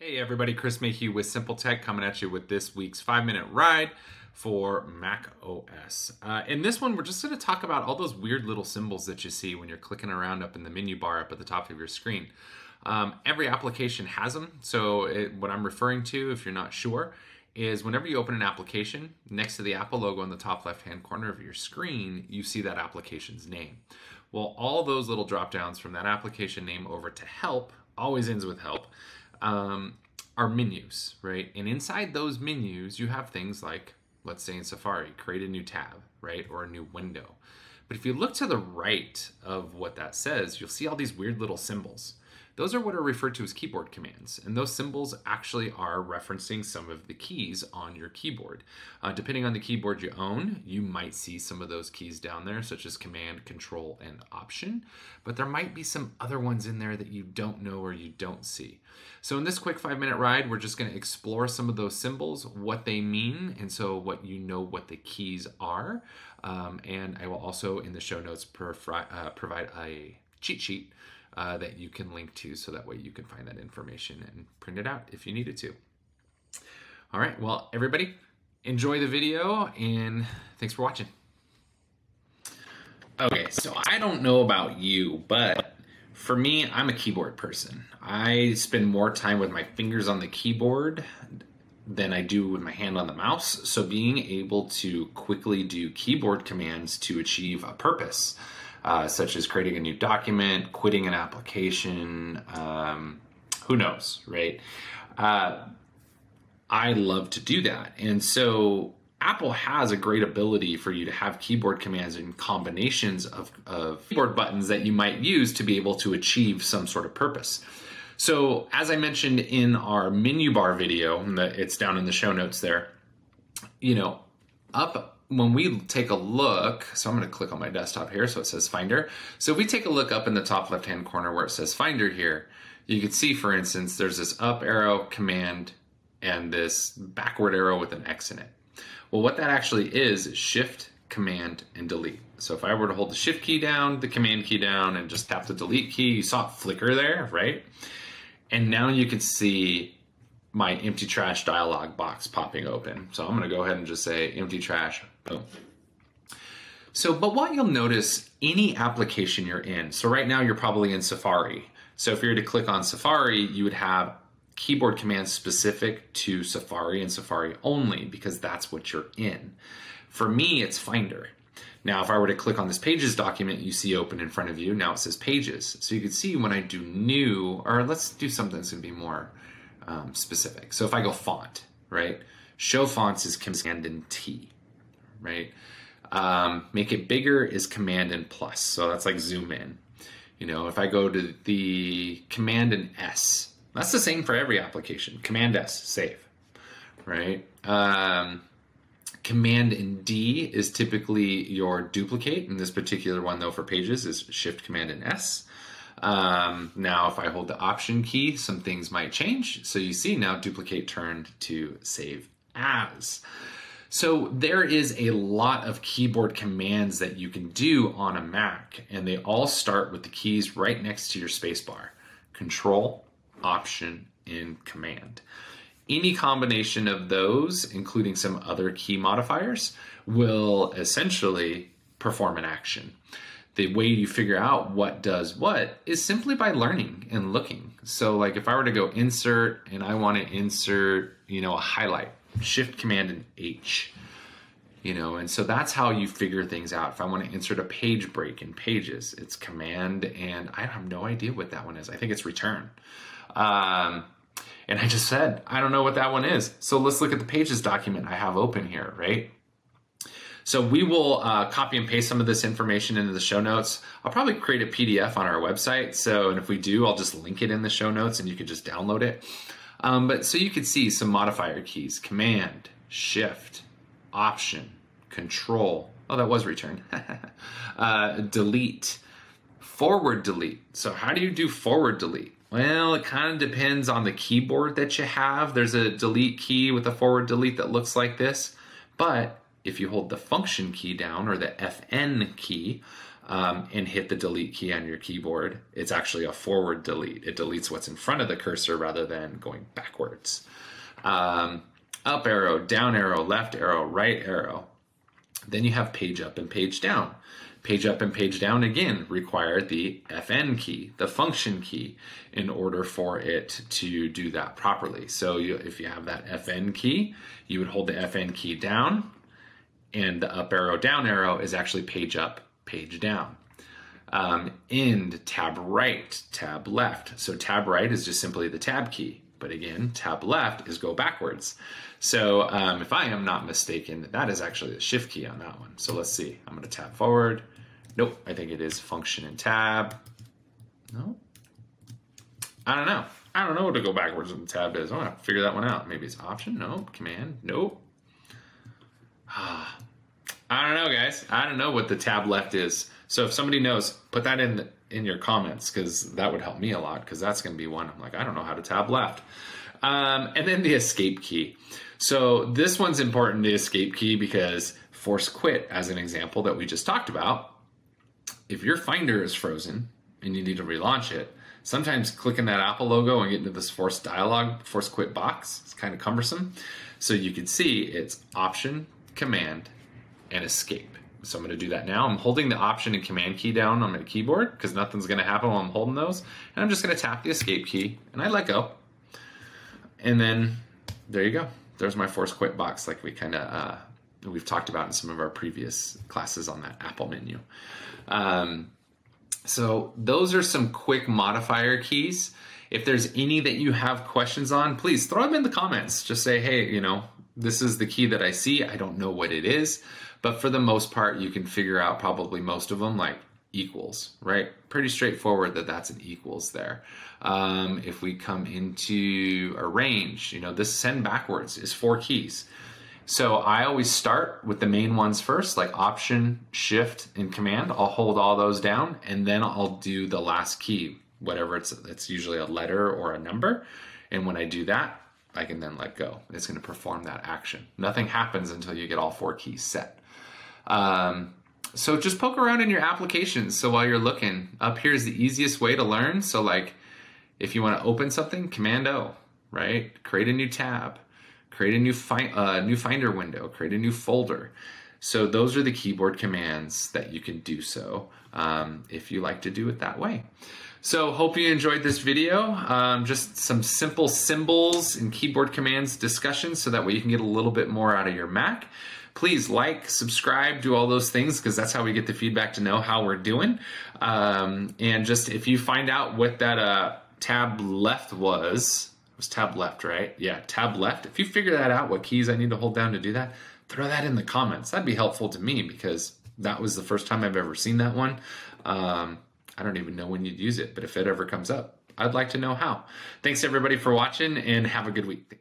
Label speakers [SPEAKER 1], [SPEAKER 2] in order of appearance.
[SPEAKER 1] Hey everybody, Chris Mayhew with Simple Tech coming at you with this week's 5-minute ride for macOS. In this one, we're just going to talk about all those weird little symbols that you see when you're clicking around up in the menu bar up at the top of your screen. Every application has them, so what I'm referring to, if you're not sure, is whenever you open an application, next to the Apple logo in the top left-hand corner of your screen, you see that application's name. Well, all those little drop-downs from that application name over to help, always ends with help, are menus, right? And inside those menus, you have things like, let's say in Safari, create a new tab, right? Or a new window. But if you look to the right of what that says, you'll see all these weird little symbols. Those are what are referred to as keyboard commands. And those symbols actually are referencing some of the keys on your keyboard. Depending on the keyboard you own, you might see some of those keys down there, such as Command, Control, and Option. But there might be some other ones in there that you don't know or you don't see. So in this quick 5-minute ride, we're just going to explore some of those symbols, what they mean, and so what the keys are. And I will also, in the show notes, provide a cheat sheet that you can link to, so that way you can find that information and print it out if you needed to. All right, well, everybody, enjoy the video and thanks for watching. Okay, so I don't know about you, but for me, I'm a keyboard person. I spend more time with my fingers on the keyboard than I do with my hand on the mouse. So being able to quickly do keyboard commands to achieve a purpose, such as creating a new document, quitting an application, who knows, right? I love to do that. And so Apple has a great ability for you to have keyboard commands and combinations of keyboard buttons that you might use to be able to achieve some sort of purpose. So as I mentioned in our menu bar video, and it's down in the show notes there, when we take a look, so I'm going to click on my desktop here, so it says Finder. So if we take a look up in the top left-hand corner where it says Finder here, you can see, for instance, there's this up arrow, Command, and this backward arrow with an X in it. Well, what that actually is Shift, Command, and Delete. So if I were to hold the Shift key down, the Command key down, and just tap the Delete key, you saw it flicker there, right? And now you can see my empty trash dialog box popping open. So I'm going to go ahead and just say empty trash, boom. So, but what you'll notice, any application you're in, so right now you're probably in Safari. So if you were to click on Safari, you would have keyboard commands specific to Safari and Safari only, because that's what you're in. For me, it's Finder. Now, if I were to click on this Pages document you see open in front of you, now it says Pages. So you can see when I do new, or let's do something that's going to be more specific. So if I go font, right? Show fonts is Command and T, right? Make it bigger is Command and plus. So that's like zoom in. If I go to the Command and S, that's the same for every application. Command S, save, right? Command and D is typically your duplicate. In this particular one, though, for Pages is Shift, Command, and S. Now, if I hold the Option key, some things might change. So you see now duplicate turned to save as. So there is a lot of keyboard commands that you can do on a Mac, and they all start with the keys right next to your spacebar. Control, Option, and Command. Any combination of those, including some other key modifiers, will essentially perform an action. The way you figure out what does what is simply by learning and looking. So like if I were to go insert and I want to insert, a highlight, Shift, Command, and H. And so that's how you figure things out. If I want to insert a page break in Pages, it's Command, and I have no idea what that one is. I think it's Return. And I just said, I don't know what that one is. So let's look at the Pages document I have open here, right? So we will copy and paste some of this information into the show notes. I'll probably create a PDF on our website. And if we do, I'll just link it in the show notes and you can just download it. But so you can see some modifier keys: Command, Shift, Option, Control. Oh, that was Return. Delete, forward delete. So how do you do forward delete? Well, it kind of depends on the keyboard that you have. There's a delete key with a forward delete that looks like this. But if you hold the Function key down, or the FN key, and hit the delete key on your keyboard, it's actually a forward delete. It deletes what's in front of the cursor rather than going backwards. Up arrow, down arrow, left arrow, right arrow. Then you have page up and page down. Page up and page down, again, require the FN key, the function key, in order for it to do that properly. So if you have that FN key, you would hold the FN key down, and the up arrow, down arrow is actually page up, page down. End, tab right, tab left. So tab right is just simply the tab key. But again, tab left is go backwards. So if I am not mistaken, that is actually the shift key on that one. So let's see, I'm gonna tab forward. Nope, I think it is function and tab. No, I don't know. I don't know what to go backwards when the tab is. I'm gonna figure that one out. Maybe it's option, nope, command, nope. I don't know, guys. I don't know what the tab left is. So if somebody knows, put that in your comments, because that would help me a lot, because that's going to be one. I'm like, I don't know how to tab left. And then the escape key. So this one's important, the escape key, because force quit, as an example that we just talked about, if your Finder is frozen and you need to relaunch it, sometimes clicking that Apple logo and getting to this force quit box, it's kind of cumbersome. So you can see it's option, command, and escape. So I'm going to do that now. I'm holding the option and command key down on my keyboard because nothing's going to happen while I'm holding those. And I'm just going to tap the escape key and I let go. And then there you go. There's my force quit box, like we've talked about in some of our previous classes on that Apple menu. So those are some quick modifier keys. If there's any that you have questions on, please throw them in the comments. Just say, hey, this is the key that I see. I don't know what it is. But for the most part, you can figure out probably most of them, like equals, right? Pretty straightforward that that's an equals there. If we come into arrange, this send backwards is 4 keys. So I always start with the main ones first, like option, shift, and command. I'll hold all those down, and then I'll do the last key, whatever it's usually a letter or a number. And when I do that, I can then let go. It's going to perform that action. Nothing happens until you get all 4 keys set. So just poke around in your applications. So while you're looking, up here is the easiest way to learn. So like if you want to open something, Command O, right? Create a new tab, create a new Finder window, create a new folder. So those are the keyboard commands that you can do so if you like to do it that way. So hope you enjoyed this video. Just some simple symbols and keyboard commands discussion so that way you can get a little bit more out of your Mac. Please like, subscribe, do all those things because that's how we get the feedback to know how we're doing. And just if you find out what that tab left was, it was tab left, right? Yeah, tab left. If you figure that out, what keys I need to hold down to do that, throw that in the comments. That'd be helpful to me because that was the first time I've ever seen that one. I don't even know when you'd use it, but if it ever comes up, I'd like to know how. Thanks everybody for watching and have a good week.